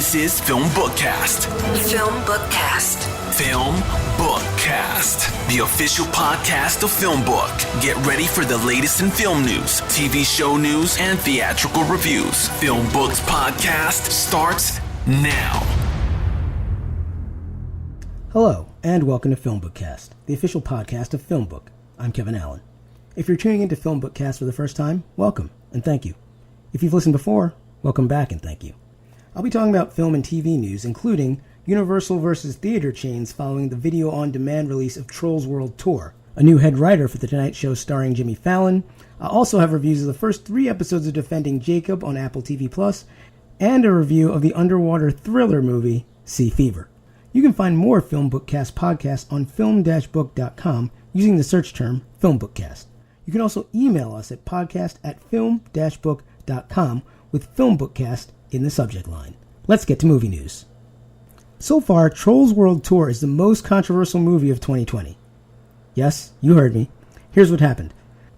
This is FilmBookCast. FilmBookCast. FilmBookCast, the official podcast of FilmBook. Get ready for the latest in film news, TV show news, and theatrical reviews. FilmBook's podcast starts now. Hello, and welcome to FilmBookCast, the official podcast of FilmBook. I'm Kevin Allen. If you're tuning into FilmBookCast for the first time, welcome, and thank you. If you've listened before, welcome back and thank you. I'll be talking about film and TV news, including Universal versus theater chains following the video-on-demand release of Trolls World Tour, a new head writer for The Tonight Show starring Jimmy Fallon. I'll also have reviews of the first 3 episodes of Defending Jacob on Apple TV+, and a review of the underwater thriller movie Sea Fever. You can find more FilmBookCast podcasts on film-book.com using the search term FilmBookCast. You can also email us at podcast@film-book.com with FilmBookCast in the subject line. Let's get to movie news. So far, Trolls World Tour is the most controversial movie of 2020. Yes, you heard me. Here's what happened.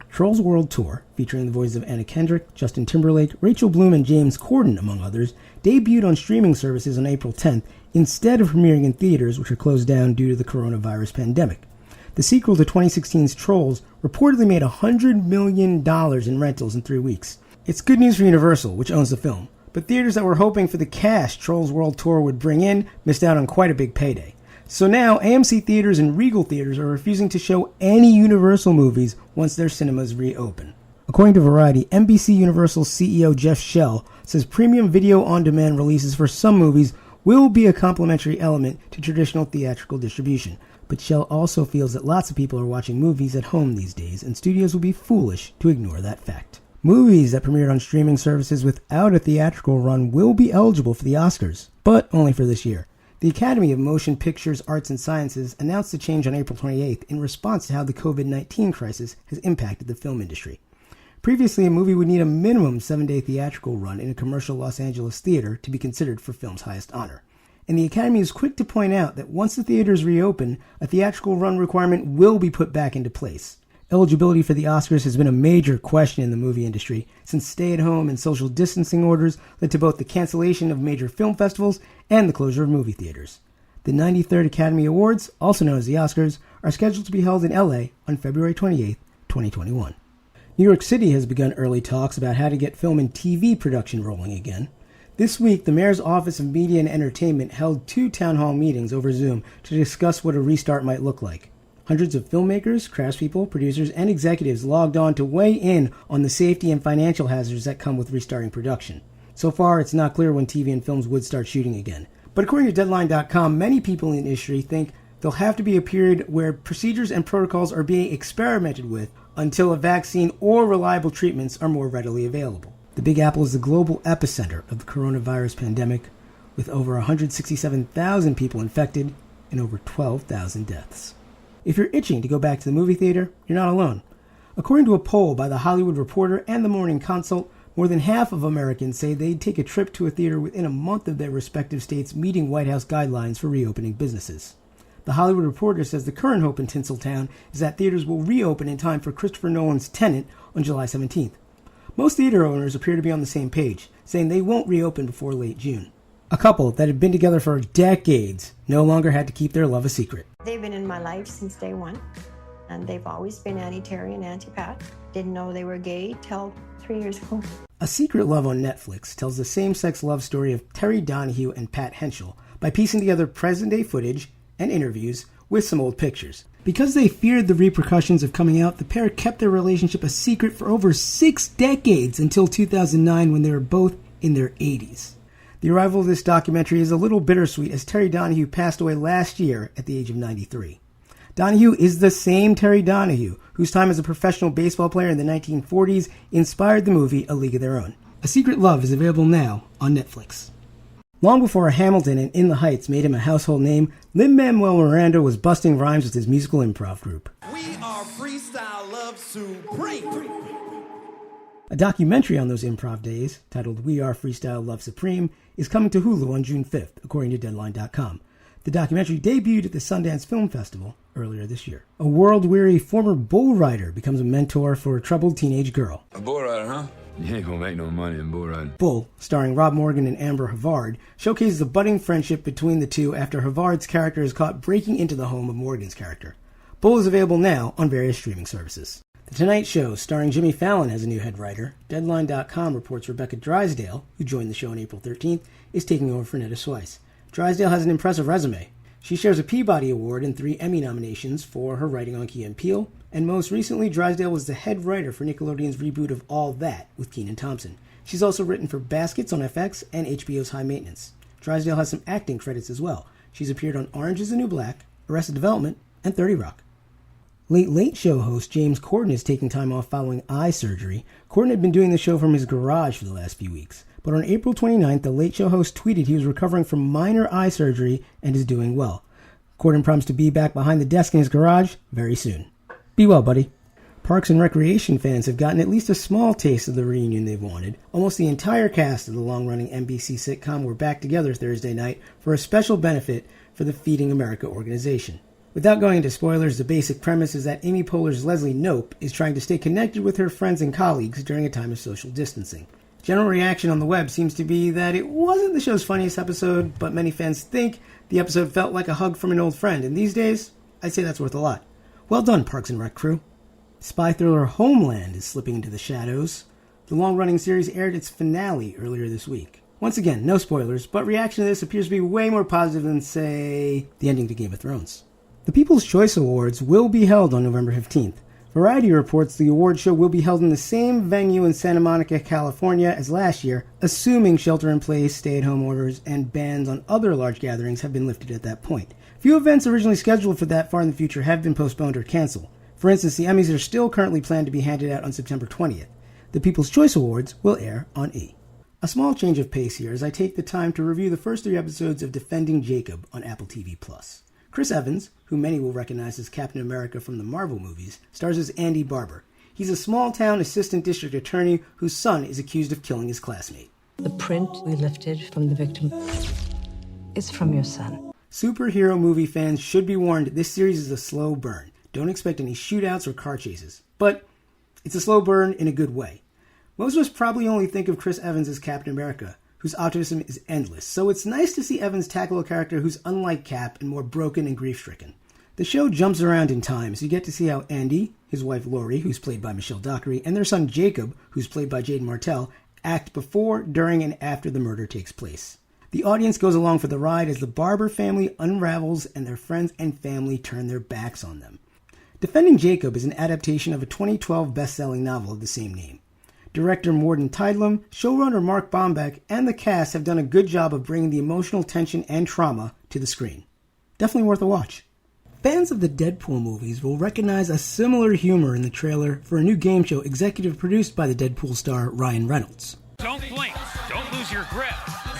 Trolls World Tour, featuring the voices of Anna Kendrick, Justin Timberlake, Rachel Bloom, and James Corden, among others, debuted on streaming services on April 10th instead of premiering in theaters, which are closed down due to the coronavirus pandemic. The sequel to 2016's Trolls reportedly made $100 million in rentals in 3 weeks. It's good news for Universal, which owns the film, but theaters that were hoping for the cash Trolls World Tour would bring in missed out on quite a big payday. So now, AMC theaters and Regal theaters are refusing to show any Universal movies once their cinemas reopen. According to Variety, NBC Universal CEO Jeff Shell says premium video-on-demand releases for some movies will be a complementary element to traditional theatrical distribution. But Shell also feels that lots of people are watching movies at home these days, and studios will be foolish to ignore that fact. Movies that premiered on streaming services without a theatrical run will be eligible for the Oscars, but only for this year. The Academy of Motion Pictures, Arts and Sciences announced the change on April 28th in response to how the COVID-19 crisis has impacted the film industry. Previously, a movie would need a minimum 7-day theatrical run in a commercial Los Angeles theater to be considered for film's highest honor. And the Academy is quick to point out that once the theaters reopen, a theatrical run requirement will be put back into place. Eligibility for the Oscars has been a major question in the movie industry, since stay-at-home and social distancing orders led to both the cancellation of major film festivals and the closure of movie theaters. The 93rd Academy Awards, also known as the Oscars, are scheduled to be held in LA on February 28, 2021. New York City has begun early talks about how to get film and TV production rolling again. This week, the Mayor's Office of Media and Entertainment held 2 town hall meetings over Zoom to discuss what a restart might look like. Hundreds of filmmakers, craftspeople, producers, and executives logged on to weigh in on the safety and financial hazards that come with restarting production. So far, it's not clear when TV and films would start shooting again. But according to Deadline.com, many people in the industry think there'll have to be a period where procedures and protocols are being experimented with until a vaccine or reliable treatments are more readily available. The Big Apple is the global epicenter of the coronavirus pandemic, with over 167,000 people infected and over 12,000 deaths. If you're itching to go back to the movie theater, you're not alone. According to a poll by The Hollywood Reporter and The Morning Consult, more than half of Americans say they'd take a trip to a theater within a month of their respective states meeting White House guidelines for reopening businesses. The Hollywood Reporter says the current hope in Tinseltown is that theaters will reopen in time for Christopher Nolan's Tenet on July 17th. Most theater owners appear to be on the same page, saying they won't reopen before late June. A couple that had been together for decades no longer had to keep their love a secret. They've been in my life since day one, and they've always been anti-Terry and anti-Pat. Didn't know they were gay till 3 years ago. A Secret Love on Netflix tells the same-sex love story of Terry Donahue and Pat Henschel by piecing together present-day footage and interviews with some old pictures. Because they feared the repercussions of coming out, the pair kept their relationship a secret for over 6 decades until 2009 when they were both in their 80s. The arrival of this documentary is a little bittersweet as Terry Donahue passed away last year at the age of 93. Donahue is the same Terry Donahue whose time as a professional baseball player in the 1940s inspired the movie A League of Their Own. A Secret Love is available now on Netflix. Long before Hamilton and In the Heights made him a household name, Lin-Manuel Miranda was busting rhymes with his musical improv group. We are Freestyle Love Supreme. A documentary on those improv days, titled We Are Freestyle Love Supreme, is coming to Hulu on June 5th, according to Deadline.com. The documentary debuted at the Sundance Film Festival earlier this year. A world-weary former bull rider becomes a mentor for a troubled teenage girl. A bull rider, huh? You ain't gonna make no money in Bull Run. Bull, starring Rob Morgan and Amber Havard, showcases the budding friendship between the two after Havard's character is caught breaking into the home of Morgan's character. Bull is available now on various streaming services. The Tonight Show, starring Jimmy Fallon as a new head writer, Deadline.com reports Rebecca Drysdale, who joined the show on April 13th, is taking over for Netta Swice. Drysdale has an impressive resume. She shares a Peabody Award and 3 Emmy nominations for her writing on Key & Peele, and most recently, Drysdale was the head writer for Nickelodeon's reboot of All That with Kenan Thompson. She's also written for Baskets on FX and HBO's High Maintenance. Drysdale has some acting credits as well. She's appeared on Orange is the New Black, Arrested Development, and 30 Rock. Late Late Show host James Corden is taking time off following eye surgery. Corden had been doing the show from his garage for the last few weeks. But on April 29th, the Late Show host tweeted he was recovering from minor eye surgery and is doing well. Corden promised to be back behind the desk in his garage very soon. Be well, buddy. Parks and Recreation fans have gotten at least a small taste of the reunion they've wanted. Almost the entire cast of the long-running NBC sitcom were back together Thursday night for a special benefit for the Feeding America organization. Without going into spoilers, the basic premise is that Amy Poehler's Leslie Knope is trying to stay connected with her friends and colleagues during a time of social distancing. General reaction on the web seems to be that it wasn't the show's funniest episode, but many fans think the episode felt like a hug from an old friend, and these days, I'd say that's worth a lot. Well done, Parks and Rec crew. Spy thriller Homeland is slipping into the shadows. The long-running series aired its finale earlier this week. Once again, no spoilers, but reaction to this appears to be way more positive than, say, the ending to Game of Thrones. The People's Choice Awards will be held on November 15th. Variety reports the award show will be held in the same venue in Santa Monica, California as last year, assuming shelter-in-place, stay-at-home orders, and bans on other large gatherings have been lifted at that point. Few events originally scheduled for that far in the future have been postponed or canceled. For instance, the Emmys are still currently planned to be handed out on September 20th. The People's Choice Awards will air on E! A small change of pace here as I take the time to review the first 3 episodes of Defending Jacob on Apple TV+. Chris Evans, who many will recognize as Captain America from the Marvel movies, stars as Andy Barber. He's a small-town assistant district attorney whose son is accused of killing his classmate. The print we lifted from the victim is from your son. Superhero movie fans should be warned this series is a slow burn. Don't expect any shootouts or car chases. But it's a slow burn in a good way. Most of us probably only think of Chris Evans as Captain America, whose optimism is endless, so it's nice to see Evans tackle a character who's unlike Cap and more broken and grief-stricken. The show jumps around in time, so you get to see how Andy, his wife Lori, who's played by Michelle Dockery, and their son Jacob, who's played by Jaden Martell, act before, during, and after the murder takes place. The audience goes along for the ride as the Barber family unravels and their friends and family turn their backs on them. Defending Jacob is an adaptation of a 2012 best-selling novel of the same name. Director Morden Tidlam, showrunner Mark Bombeck, and the cast have done a good job of bringing the emotional tension and trauma to the screen. Definitely worth a watch. Fans of the Deadpool movies will recognize a similar humor in the trailer for a new game show executive produced by the Deadpool star Ryan Reynolds. Don't blink. Don't lose your grip.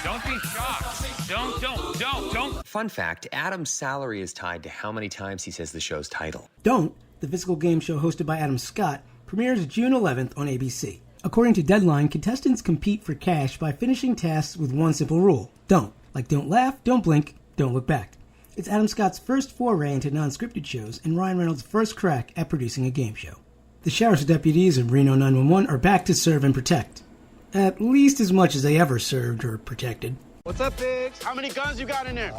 Don't be shocked. Don't. Fun fact, Adam's salary is tied to how many times he says the show's title. Don't, the physical game show hosted by Adam Scott, premieres June 11th on ABC. According to Deadline, contestants compete for cash by finishing tasks with one simple rule. Don't. Like don't laugh, don't blink, don't look back. It's Adam Scott's first foray into non-scripted shows and Ryan Reynolds' first crack at producing a game show. The sheriff's deputies of Reno 911 are back to serve and protect. At least as much as they ever served or protected. What's up, Biggs? How many guns you got in there?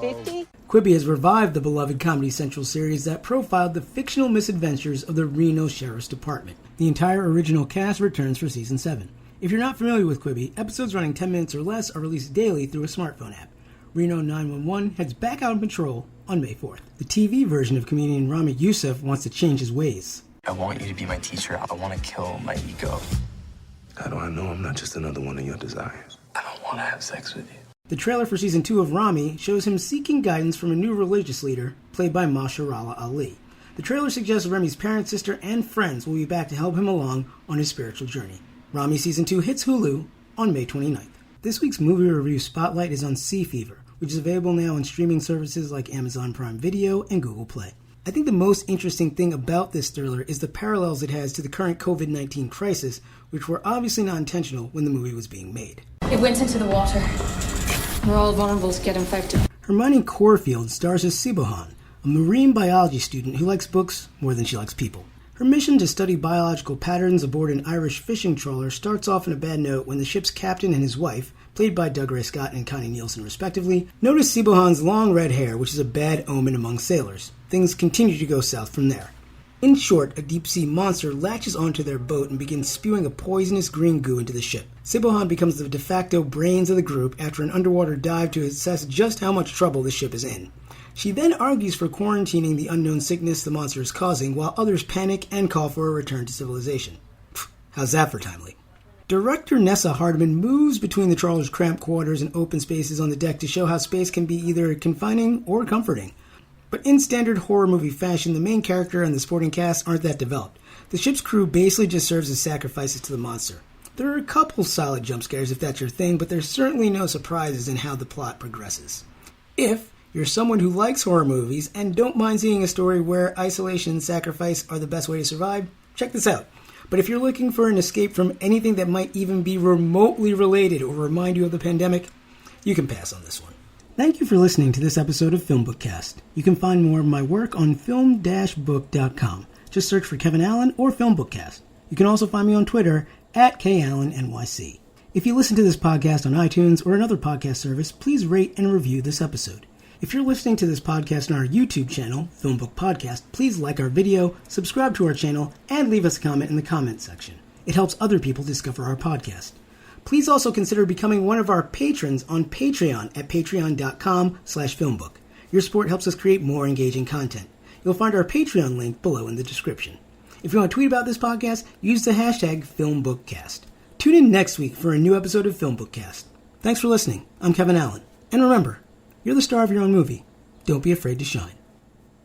50? Quibi has revived the beloved Comedy Central series that profiled the fictional misadventures of the Reno Sheriff's Department. The entire original cast returns for Season 7. If you're not familiar with Quibi, episodes running 10 minutes or less are released daily through a smartphone app. Reno 911 heads back out on patrol on May 4th. The TV version of comedian Rami Youssef wants to change his ways. I want you to be my teacher. I want to kill my ego. How do I know I'm not just another one of your desires? I don't want to have sex with you. The trailer for Season 2 of Rami shows him seeking guidance from a new religious leader, played by Mahershala Ali. The trailer suggests Rami's parents, sister, and friends will be back to help him along on his spiritual journey. Rami Season 2 hits Hulu on May 29th. This week's movie review spotlight is on Sea Fever, which is available now on streaming services like Amazon Prime Video and Google Play. I think the most interesting thing about this thriller is the parallels it has to the current COVID-19 crisis, which were obviously not intentional when the movie was being made. It went into the water. We're all vulnerable to get infected. Hermione Corfield stars as Sibohan, a marine biology student who likes books more than she likes people. Her mission to study biological patterns aboard an Irish fishing trawler starts off on a bad note when the ship's captain and his wife, played by Doug Ray Scott and Connie Nielsen respectively, notice Sibohan's long red hair, which is a bad omen among sailors. Things continue to go south from there. In short, a deep-sea monster latches onto their boat and begins spewing a poisonous green goo into the ship. Sibohan becomes the de facto brains of the group after an underwater dive to assess just how much trouble the ship is in. She then argues for quarantining the unknown sickness the monster is causing, while others panic and call for a return to civilization. How's that for timely? Director Nessa Hardman moves between the trawler's cramped quarters and open spaces on the deck to show how space can be either confining or comforting. But in standard horror movie fashion, the main character and the supporting cast aren't that developed. The ship's crew basically just serves as sacrifices to the monster. There are a couple solid jump scares if that's your thing, but there's certainly no surprises in how the plot progresses. If you're someone who likes horror movies and don't mind seeing a story where isolation and sacrifice are the best way to survive, check this out. But if you're looking for an escape from anything that might even be remotely related or remind you of the pandemic, you can pass on this one. Thank you for listening to this episode of FilmBookCast. You can find more of my work on film-book.com. Just search for Kevin Allen or FilmBookCast. You can also find me on Twitter at KAllenNYC. If you listen to this podcast on iTunes or another podcast service, please rate and review this episode. If you're listening to this podcast on our YouTube channel, FilmBook Podcast, please like our video, subscribe to our channel, and leave us a comment in the comments section. It helps other people discover our podcast. Please also consider becoming one of our patrons on Patreon at patreon.com/filmbook. Your support helps us create more engaging content. You'll find our Patreon link below in the description. If you want to tweet about this podcast, use the hashtag FilmBookCast. Tune in next week for a new episode of FilmBookCast. Thanks for listening. I'm Kevin Allen. And remember, you're the star of your own movie. Don't be afraid to shine.